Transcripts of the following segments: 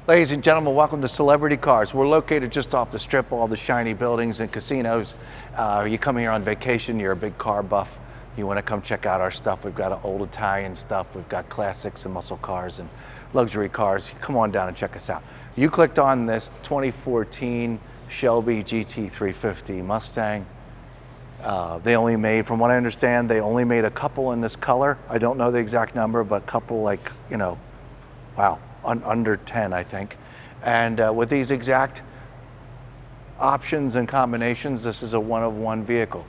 Ladies and gentlemen, welcome to Celebrity Cars. We're located just off the strip, all the shiny buildings and casinos. You come here on vacation, you're a big car buff, you want to come check out our stuff. We've got old Italian stuff, we've got classics and muscle cars and luxury cars. Come on down and check us out. You clicked on this 2014 Shelby GT350 Mustang. They only made, from what I understand, they only made a couple in this color. I don't know the exact number, but a couple, like, you know, wow. Under 10, I think. And with these exact options and combinations, this is a one-of-one vehicle.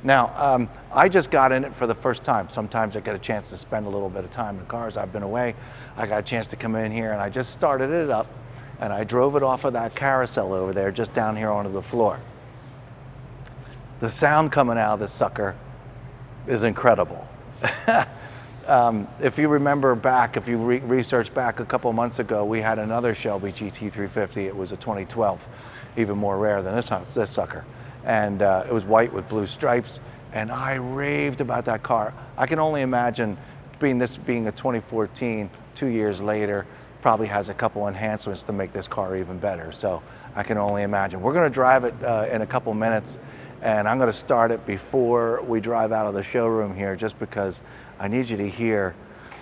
Now, I just got in it for the first time. Sometimes I get a chance to spend a little bit of time in cars. I've been away. I got a chance to come in here and I just started it up and I drove it off of that carousel over there, just down here onto the floor. The sound coming out of this sucker is incredible. If you remember back, if you research back a couple months ago, we had another Shelby GT350. It was a 2012, even more rare than this sucker. And it was white with blue stripes, and I raved about that car. I can only imagine being a 2014, 2 years later, probably has a couple enhancements to make this car even better. So I can only imagine. We're gonna drive it in a couple minutes, and I'm gonna start it before we drive out of the showroom here, just because I need you to hear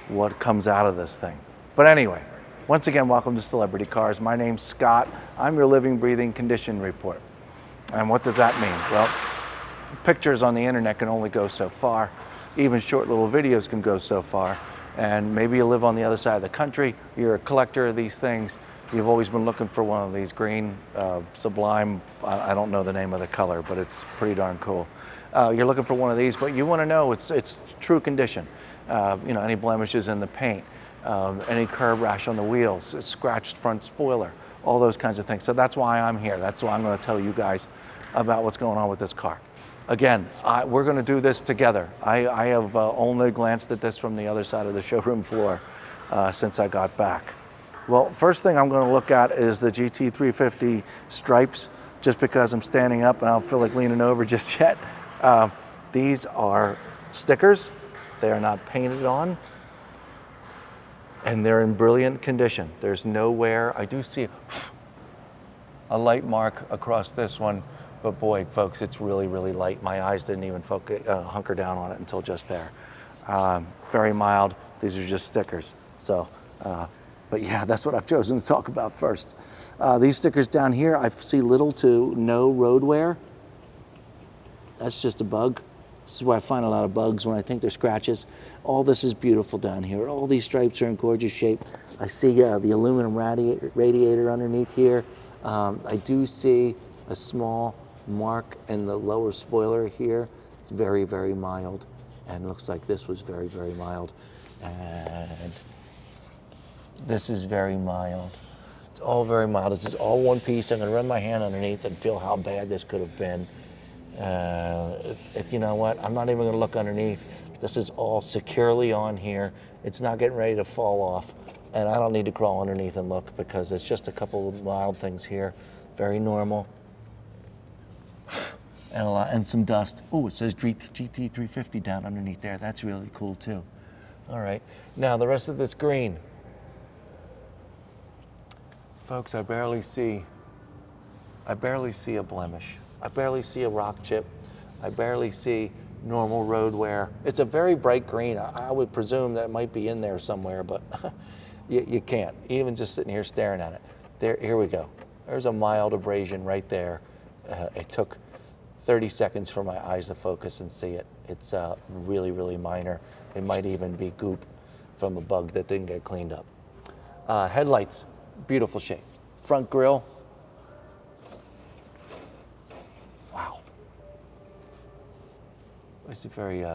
what comes out of this thing. But anyway, once again, welcome to Celebrity Cars. My name's Scott. I'm your living, breathing condition report. And what does that mean? Well, pictures on the internet can only go so far. Even short little videos can go so far. And maybe you live on the other side of the country, you're a collector of these things, you've always been looking for one of these green, sublime, I don't know the name of the color, but it's pretty darn cool. You're looking for one of these, but you want to know it's true condition. You know, any blemishes in the paint, any curb rash on the wheels, a scratched front spoiler, all those kinds of things. So that's why I'm here. That's why I'm going to tell you guys about what's going on with this car. Again, we're going to do this together. I have only glanced at this from the other side of the showroom floor since I got back. Well, first thing I'm going to look at is the GT350 Stripes, just because I'm standing up and I don't feel like leaning over just yet. These are stickers. They are not painted on, and they're in brilliant condition. There's no wear. I do see a light mark across this one, but boy, folks, it's really, really light. My eyes didn't even hunker down on it until just there. Very mild. These are just stickers. So, but yeah, that's what I've chosen to talk about first. These stickers down here, I see little to no road wear. That's just a bug. This is where I find a lot of bugs, when I think they're scratches. All this is beautiful down here. All these stripes are in gorgeous shape. I see the aluminum radiator underneath here. I do see a small mark in the lower spoiler here. It's very, very mild, and looks like this was very, very mild. And this is very mild. It's all very mild. This is all one piece. I'm gonna run my hand underneath and feel how bad this could have been. If you know what, I'm not even going to look underneath. This is all securely on here. It's not getting ready to fall off, and I don't need to crawl underneath and look, because it's just a couple of mild things here. Very normal. And some dust. Oh, it says GT350 down underneath there. That's really cool too. All right, now the rest of this green. Folks, I barely see a blemish. I barely see a rock chip. I barely see normal road wear. It's a very bright green. I would presume that it might be in there somewhere, but you can't, even just sitting here staring at it. Here we go. There's a mild abrasion right there. It took 30 seconds for my eyes to focus and see it. It's really, really minor. It might even be goop from a bug that didn't get cleaned up. Headlights, beautiful shape. Front grille. It's a very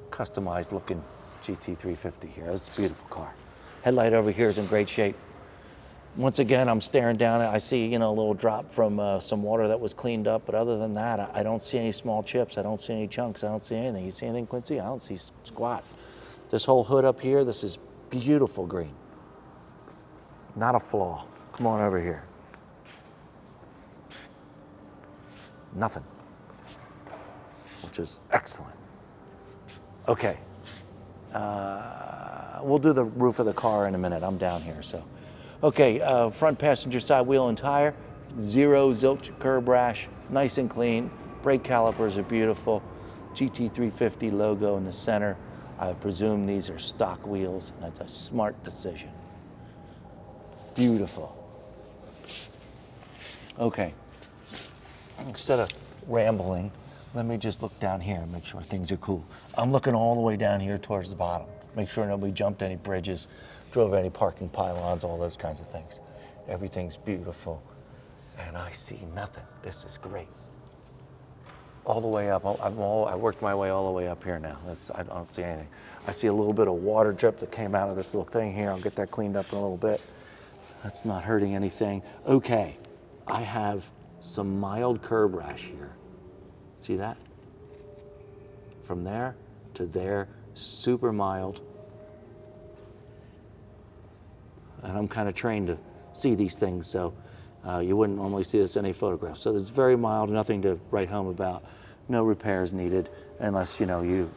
customized looking GT350 here. It's a beautiful car. Headlight over here is in great shape. Once again, I'm staring down it. I see, you know, a little drop from some water that was cleaned up, but other than that, I don't see any small chips. I don't see any chunks. I don't see anything. You see anything, Quincy? I don't see squat. This whole hood up here, this is beautiful green. Not a flaw. Come on over here. Nothing. Which is excellent. Okay, we'll do the roof of the car in a minute. I'm down here, so. Okay, front passenger side wheel and tire, zero zilch curb rash, nice and clean. Brake calipers are beautiful. GT350 logo in the center. I presume these are stock wheels, and that's a smart decision. Beautiful. Okay, instead of rambling, let me just look down here and make sure things are cool. I'm looking all the way down here towards the bottom. Make sure nobody jumped any bridges, drove any parking pylons, all those kinds of things. Everything's beautiful, and I see nothing. This is great. All the way up, I worked my way all the way up here now. I don't see anything. I see a little bit of water drip that came out of this little thing here. I'll get that cleaned up in a little bit. That's not hurting anything. Okay, I have some mild curb rash here. See that? From there to there, super mild. And I'm kind of trained to see these things, so you wouldn't normally see this in any photograph. So it's very mild, nothing to write home about. No repairs needed, unless you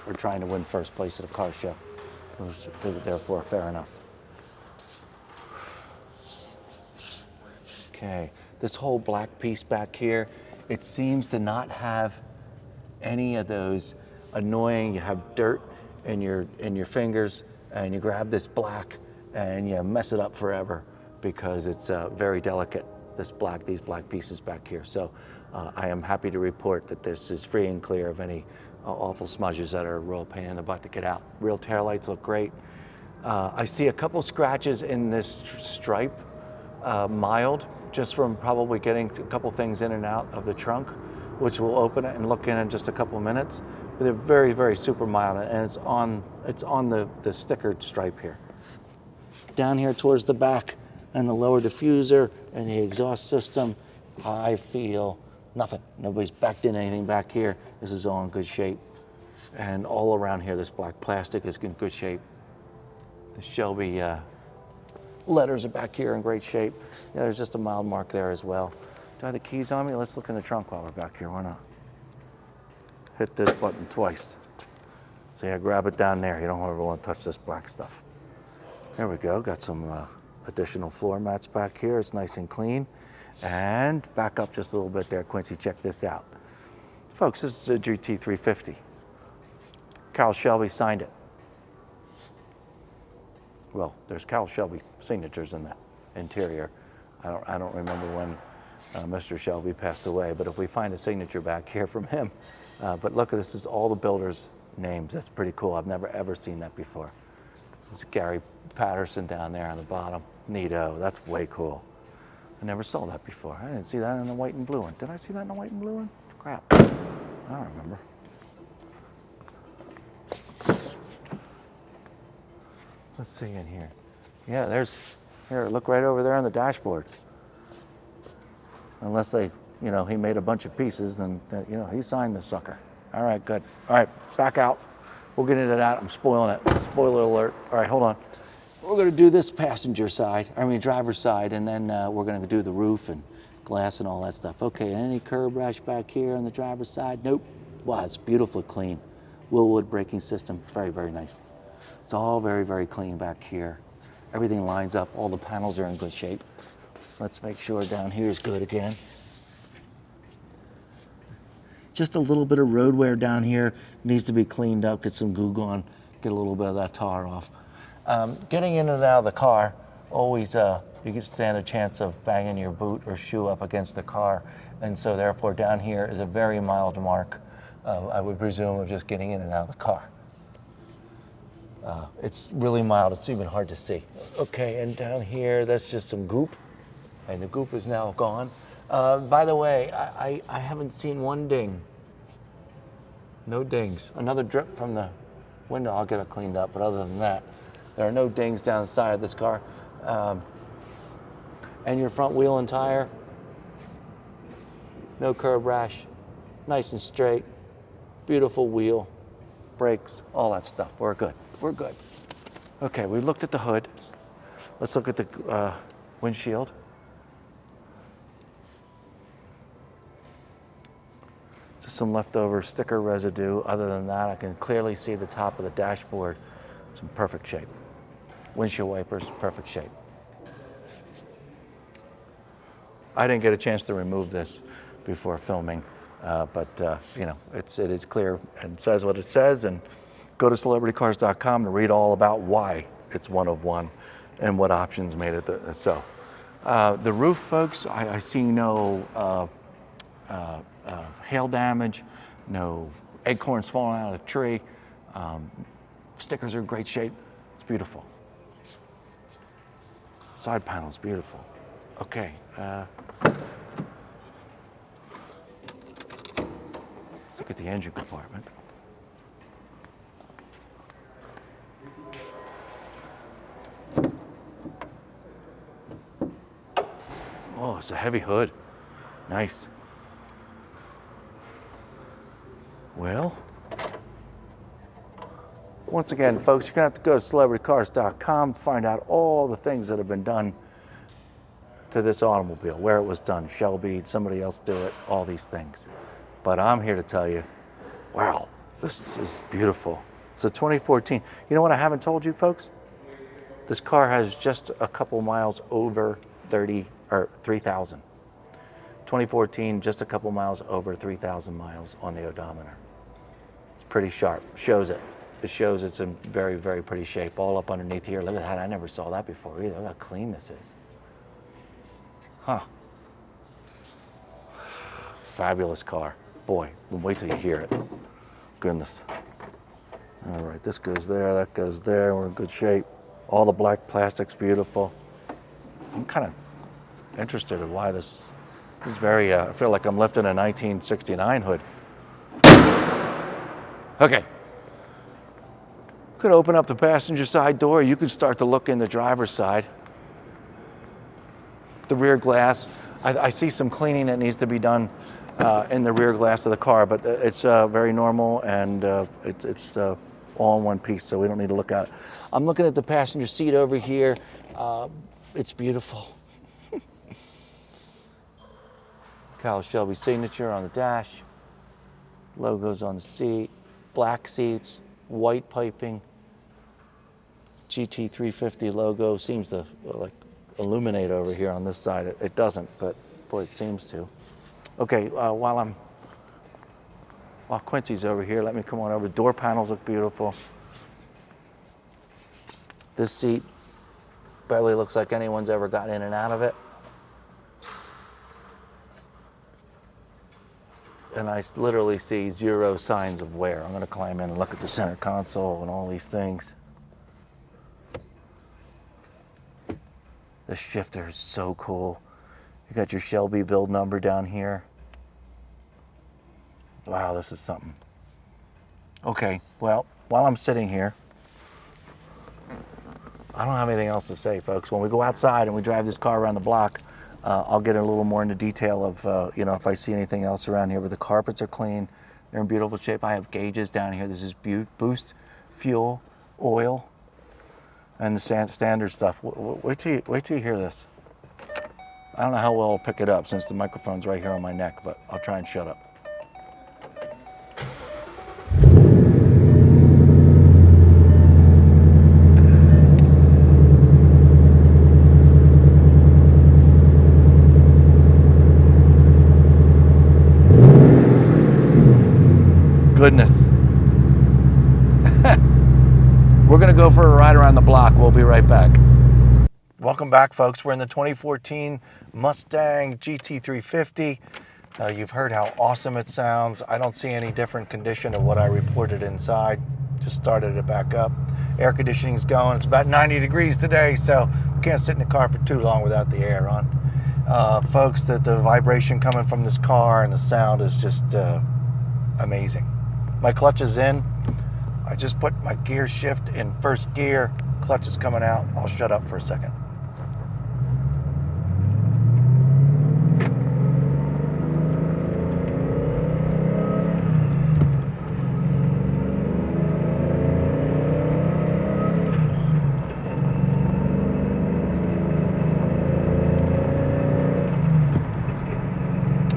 are trying to win first place at a car show. Therefore, fair enough. Okay, this whole black piece back here, it seems to not have any of those annoying, you have dirt in your fingers and you grab this black and you mess it up forever because it's very delicate, these black pieces back here. So I am happy to report that this is free and clear of any awful smudges that are a real pain in the butt to get out. Real taillights look great. I see a couple scratches in this stripe, mild, just from probably getting a couple things in and out of the trunk, which we'll open it and look in just a couple minutes. But they're very, very super mild, and it's on the stickered stripe here. Down here towards the back and the lower diffuser and the exhaust system, I feel nothing. Nobody's backed in anything back here. This is all in good shape. And all around here, this black plastic is in good shape. The Shelby letters are back here in great shape. Yeah, there's just a mild mark there as well. Do I have the keys on me? Let's look in the trunk while we're back here. Why not? Hit this button twice. See, I grab it down there. You don't ever want to touch this black stuff. There we go. Got some additional floor mats back here. It's nice and clean. And back up just a little bit there, Quincy. Check this out. Folks, this is a GT350. Carroll Shelby signed it. Well, there's Carroll Shelby signatures in the interior. I don't remember when Mr. Shelby passed away, but if we find a signature back here from him. But look, this is all the builders' names. That's pretty cool. I've never ever seen that before. There's Gary Patterson down there on the bottom. Neato, that's way cool. I never saw that before. I didn't see that in the white and blue one. Did I see that in the white and blue one? Crap, I don't remember. Let's see in here. Yeah, here, look right over there on the dashboard. Unless they, he made a bunch of pieces, then, he signed this sucker. All right, good. All right, back out. We'll get into that. I'm spoiling it. Spoiler alert. All right, hold on. We're going to do this driver's side, and then we're going to do the roof and glass and all that stuff. Okay, any curb rash back here on the driver's side? Nope. Wow, it's beautifully clean. Willwood braking system, very, very nice. It's all very, very clean back here. Everything lines up. All the panels are in good shape. Let's make sure down here is good again. Just a little bit of road wear down here. Needs to be cleaned up, get some goo gone, get a little bit of that tar off. Getting in and out of the car, always you can stand a chance of banging your boot or shoe up against the car. And so therefore down here is a very mild mark, I would presume, of just getting in and out of the car. It's really mild, it's even hard to see. Okay, and down here, that's just some goop, and the goop is now gone. By the way, I haven't seen one ding. No dings. Another drip from the window, I'll get it cleaned up, but other than that, there are no dings down the side of this car. And your front wheel and tire, no curb rash, nice and straight, beautiful wheel, brakes, all that stuff. We're good. We're good. Okay, we've looked at the hood. Let's look at the windshield. Just some leftover sticker residue. Other than that, I can clearly see the top of the dashboard. It's in perfect shape. Windshield wipers, perfect shape. I didn't get a chance to remove this before filming, but you know, it is clear and says what it says. And go to celebritycars.com to read all about why it's one of one and what options made it so. The roof, folks, I see no hail damage, no acorns falling out of a tree. Stickers are in great shape. It's beautiful. Side panel's beautiful. Okay. Let's look at the engine compartment. Oh, it's a heavy hood. Nice. Well, once again, folks, you're going to have to go to celebritycars.com to find out all the things that have been done to this automobile, where it was done, Shelby, somebody else do it, all these things. But I'm here to tell you, wow, this is beautiful. It's a 2014. You know what I haven't told you, folks? This car has just a couple miles over 3,000. 2014, just a couple miles over 3,000 miles on the odometer. It's pretty sharp, shows it. It shows it's in very, very pretty shape. All up underneath here. Look at that. I never saw that before either. Look how clean this is. Huh. Fabulous car. Boy, wait till you hear it. Goodness. All right, this goes there, that goes there. We're in good shape. All the black plastic's beautiful. I'm kind of interested in why this is very, I feel like I'm lifting a 1969 hood. Okay. Could open up the passenger side door. You can start to look in the driver's side. The rear glass, I see some cleaning that needs to be done in the rear glass of the car, but it's very normal, and it's all in one piece, so we don't need to look at it. I'm looking at the passenger seat over here. It's beautiful. Kyle Shelby signature on the dash. Logos on the seat. Black seats, white piping. Gt350 logo seems to like illuminate over here on this side. It doesn't, but boy, it seems to. Okay, while Quincy's over here, let me come on over. Door panels look beautiful. This seat barely looks like anyone's ever gotten in and out of it. And I literally see zero signs of wear. I'm going to climb in and look at the center console and all these things. The shifter is so cool. You got your Shelby build number down here. Wow, this is something. Okay, well, while I'm sitting here, I don't have anything else to say, folks. When we go outside and we drive this car around the block, I'll get a little more into detail of, you know, if I see anything else around here. But the carpets are clean. They're in beautiful shape. I have gauges down here. This is boost, fuel, oil, and the standard stuff. Wait till you hear this. I don't know how well I'll pick it up since the microphone's right here on my neck, but I'll try and shut up. Goodness. We're going to go for a ride around the block. We'll be right back. Welcome back, folks. We're in the 2014 Mustang GT350. You've heard how awesome it sounds. I don't see any different condition of what I reported inside. Just started it back up. Air conditioning's going. It's about 90 degrees today, so we can't sit in the car for too long without the air on. Folks, the vibration coming from this car and the sound is just amazing. My clutch is in. I just put my gear shift in first gear. Clutch is coming out. I'll shut up for a second.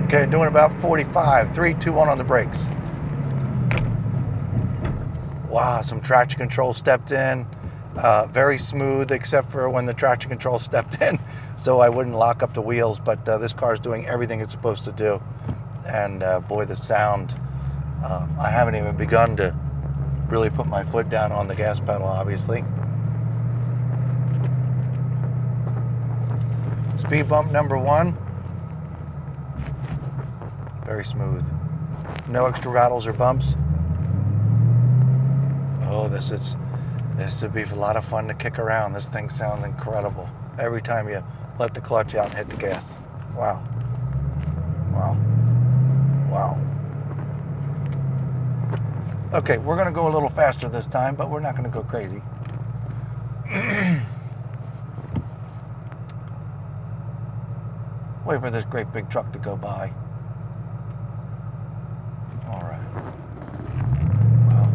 Okay, doing about 45. 3, 2, 1 on the brakes. Wow, some traction control stepped in. Very smooth, except for when the traction control stepped in. so I wouldn't lock up the wheels, but this car is doing everything it's supposed to do. And boy, the sound, I haven't even begun to really put my foot down on the gas pedal, obviously. Speed bump number 1. Very smooth. No extra rattles or bumps. Oh, this would be a lot of fun to kick around. This thing sounds incredible every time you let the clutch out and hit the gas. Wow. Wow. Wow. Okay, we're going to go a little faster this time, but we're not going to go crazy. Wait for this great big truck to go by. All right. Wow.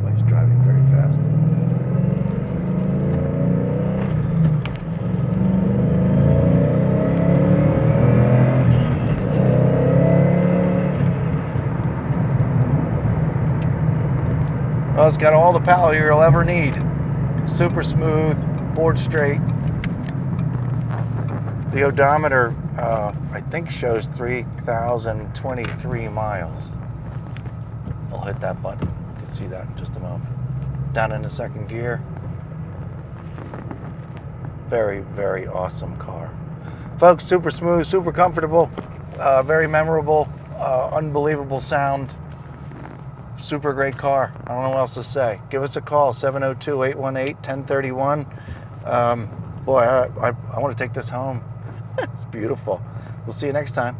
Well, he's driving very fast. Well, it's got all the power you'll ever need. Super smooth, board straight. The odometer, I think, shows 3,023 miles. I'll hit that button. You can see that in just a moment. Down in the second gear. Very, very awesome car. Folks, super smooth, super comfortable, very memorable, unbelievable sound. Super great car. I don't know what else to say. Give us a call, 702-818-1031. Boy, I want to take this home. It's beautiful. We'll see you next time.